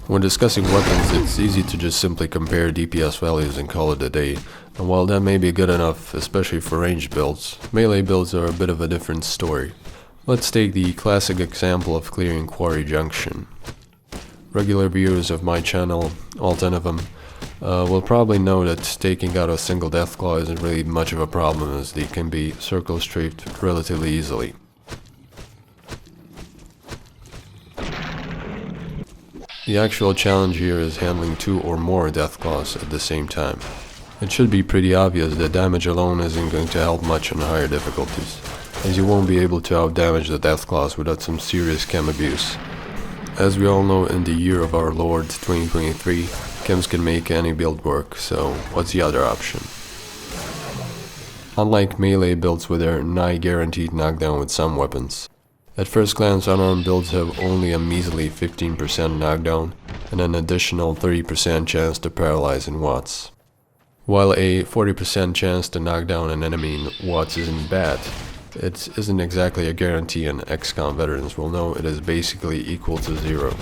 When discussing weapons, it's easy to just simply compare DPS values and call it a day. And while that may be good enough, especially for ranged builds, melee builds are a bit of a different story. Let's take the classic example of clearing Quarry Junction. Regular viewers of my channel, all 10 of them, will probably know that taking out a single Deathclaw isn't really much of a problem, as they can be circle strafed relatively easily. The actual challenge here is handling 2 or more Deathclaws at the same time. It should be pretty obvious that damage alone isn't going to help much on higher difficulties, as you won't be able to outdamage the Deathclaws without some serious chem abuse. As we all know, in the year of our Lord 2023, chems can make any build work, so what's the other option? Unlike melee builds with their nigh guaranteed knockdown with some weapons, at first glance unarmed builds have only a measly 15% knockdown and an additional 30% chance to paralyze in watts. While a 40% chance to knock down an enemy in watts isn't bad, it isn't exactly a guarantee, and XCOM veterans will know it is basically equal to 0.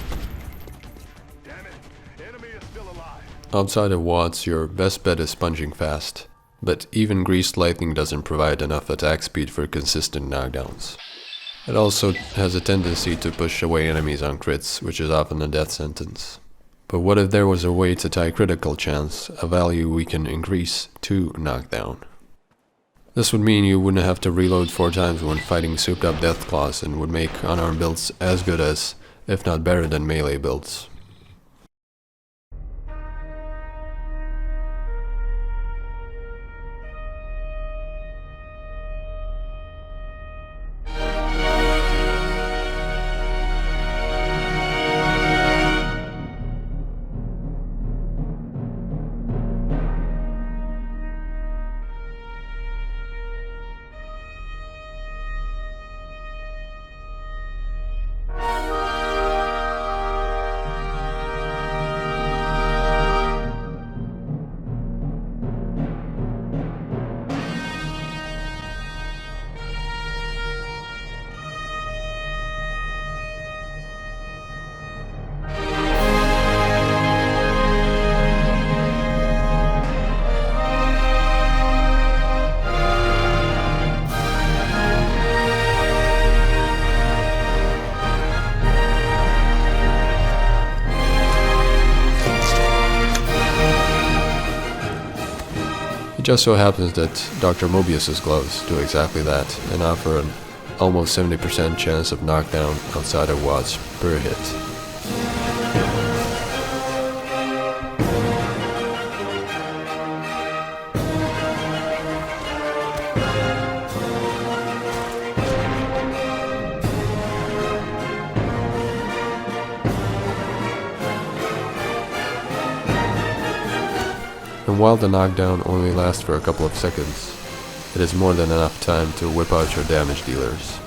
Outside of watts, your best bet is sponging fast, but even greased lightning doesn't provide enough attack speed for consistent knockdowns. It also has a tendency to push away enemies on crits, which is often a death sentence. But what if there was a way to tie critical chance, a value we can increase, to knockdown? This would mean you wouldn't have to reload 4 times when fighting souped up Deathclaws, and would make unarmed builds as good as, if not better than, melee builds. It just so happens that Dr. Mobius's gloves do exactly that, and offer an almost 70% chance of knockdown outside of watts per hit. And while the knockdown only lasts for a couple of seconds, it is more than enough time to whip out your damage dealers.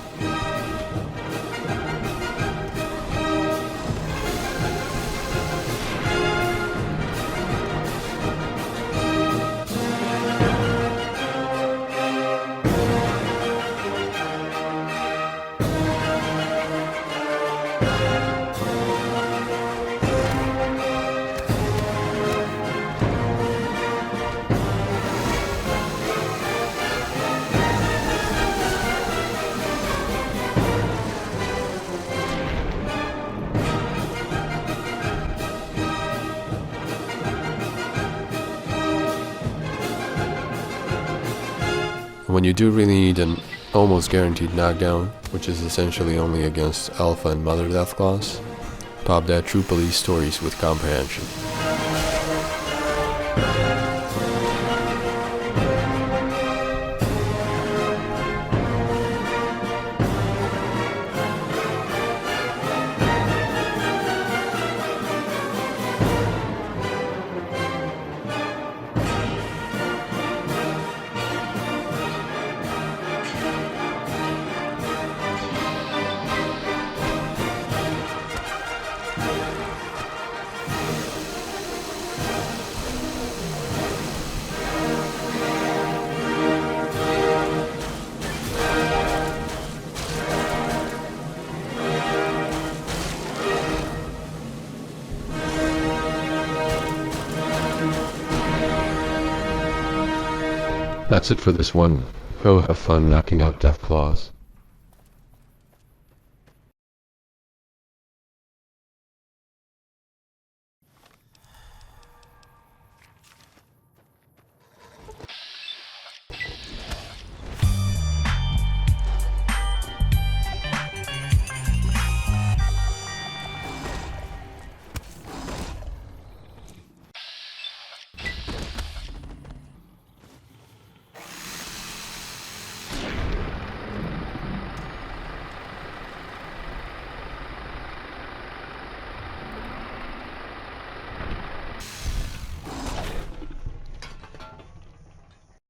When you do really need an almost guaranteed knockdown, which is essentially only against Alpha and Mother Deathclaws, pop that True Police Stories with Comprehension. That's it for this one. Go have fun knocking out Deathclaws.